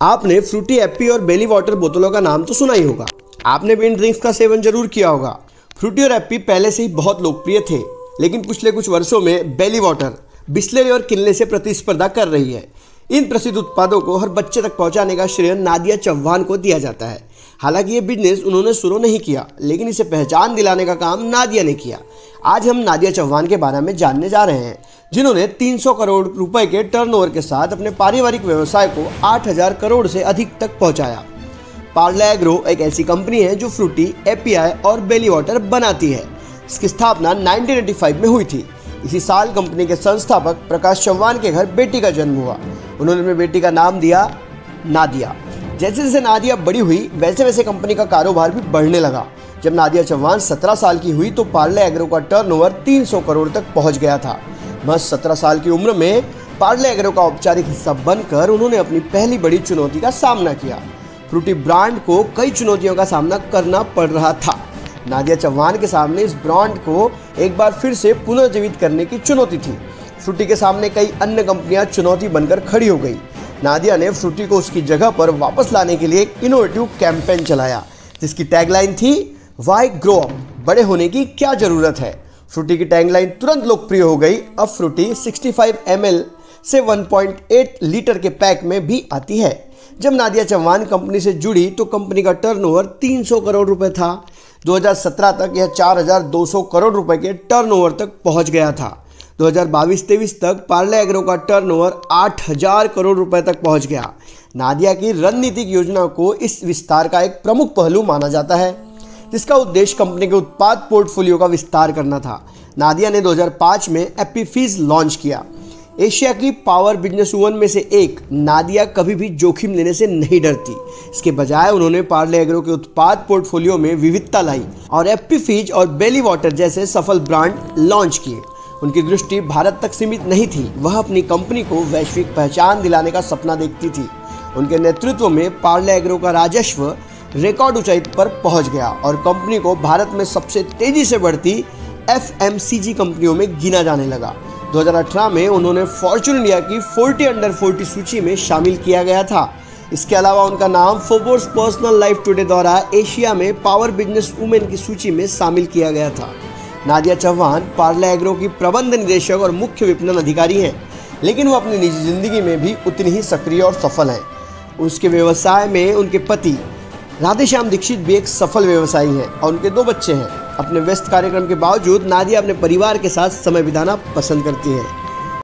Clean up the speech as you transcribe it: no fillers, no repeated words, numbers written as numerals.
आपने फ्रूटी एप्पी और बेली वाटर बोतलों का नाम तो सुना ही होगा। आपने भी इन ड्रिंक्स का सेवन जरूर किया होगा। फ्रूटी और एप्पी पहले से ही बहुत लोकप्रिय थे, लेकिन पिछले कुछ वर्षों में बेली वाटर बिस्लेरी और किनले से प्रतिस्पर्धा कर रही है। इन प्रसिद्ध उत्पादों को हर बच्चे तक पहुंचाने का श्रेय नादिया चौहान को दिया जाता है। हालांकि ये बिजनेस उन्होंने शुरू नहीं किया, लेकिन इसे पहचान दिलाने का काम नादिया ने किया। आज हम नादिया चौहान के बारे में जानने जा रहे हैं, जिन्होंने 300 करोड़ रुपए के टर्नओवर के साथ अपने पारिवारिक व्यवसाय को 8000 करोड़ से अधिक तक पहुंचाया। पार्ले एग्रो एक ऐसी कंपनी है जो फ्रूटी, एपीआई और बेली वाटर बनाती है। इसकी स्थापना 1985 में हुई थी। इसी साल कंपनी के संस्थापक प्रकाश चौहान के घर बेटी का जन्म हुआ। उन्होंने अपनी बेटी का नाम दिया नादिया। जैसे जैसे नादिया बड़ी हुई, वैसे वैसे कंपनी का कारोबार भी बढ़ने लगा। जब नादिया चौहान 17 साल की हुई तो पार्ले एग्रो का टर्नओवर 300 करोड़ तक पहुंच गया था। बस 17 साल की उम्र में पार्ले एग्रो का औपचारिक हिस्सा बनकर उन्होंने अपनी पहली बड़ी चुनौती का सामना किया। फ्रूटी ब्रांड को कई चुनौतियों का सामना करना पड़ रहा था। नादिया चौहान के सामने इस ब्रांड को एक बार फिर से पुनर्जीवित करने की चुनौती थी। फ्रूटी के सामने कई अन्य कंपनियां चुनौती बनकर खड़ी हो गई। नादिया ने फ्रूटी को उसकी जगह पर वापस लाने के लिए एक इनोवेटिव कैंपेन चलाया, जिसकी टैगलाइन थी व्हाई ग्रो अप, बड़े होने की क्या जरूरत है। फ्रूटी की टैगलाइन तुरंत लोकप्रिय हो गई। अब फ्रूटी 65 ml से 1.8 लीटर के पैक में भी आती है। जब नादिया चौहान कंपनी से जुड़ी तो कंपनी का टर्नओवर 300 करोड़ रुपए था। 2017 तक यह 4200 करोड़ रुपए के टर्नओवर तक पहुंच गया था। 2022-23 तक पार्ले एग्रो का टर्नओवर 8000 करोड़ रुपए तक पहुंच गया। नादिया की रणनीतिक योजना को इस विस्तार का एक प्रमुख पहलू माना जाता है, जिसका उद्देश्य कंपनी के उत्पाद पोर्टफोलियो का विस्तार करना था। नादिया ने 2005 में एप्पी फिज लॉन्च किया। एशिया की पावर बिजनेस वुमन में से एक नादिया कभी भी जोखिम लेने से नहीं डरती। इसके बजाय उन्होंने पार्ले एग्रो के उत्पाद पोर्टफोलियो में विविधता लाई और एप्पी फिज और बेली वाटर जैसे सफल ब्रांड लॉन्च किए। उनकी दृष्टि भारत तक सीमित नहीं थी, वह अपनी कंपनी को वैश्विक पहचान दिलाने का सपना देखती थी। उनके नेतृत्व में पार्ले एग्रो का राजस्व रिकॉर्ड ऊंचाई पर पहुंच गया और कंपनी को भारत में सबसे तेजी से बढ़ती FMCG कंपनियों में गिना जाने लगा। 2018 में उन्होंने फॉर्च्यून इंडिया की 40 अंडर 40 सूची में शामिल किया गया था। इसके अलावा उनका नाम फोर्ब्स पर्सनल लाइफ टुडे द्वारा एशिया में पावर बिजनेस वुमेन की सूची में शामिल किया गया था। नादिया चौहान पार्ले एग्रो की प्रबंध निदेशक और मुख्य विपणन अधिकारी हैं, लेकिन वो अपनी निजी जिंदगी में भी उतनी ही सक्रिय और सफल हैं। उसके व्यवसाय में उनके पति राधेश्याम दीक्षित भी एक सफल व्यवसायी हैं और उनके 2 बच्चे हैं। अपने व्यस्त कार्यक्रम के बावजूद नादिया अपने परिवार के साथ समय बिताना पसंद करती हैं।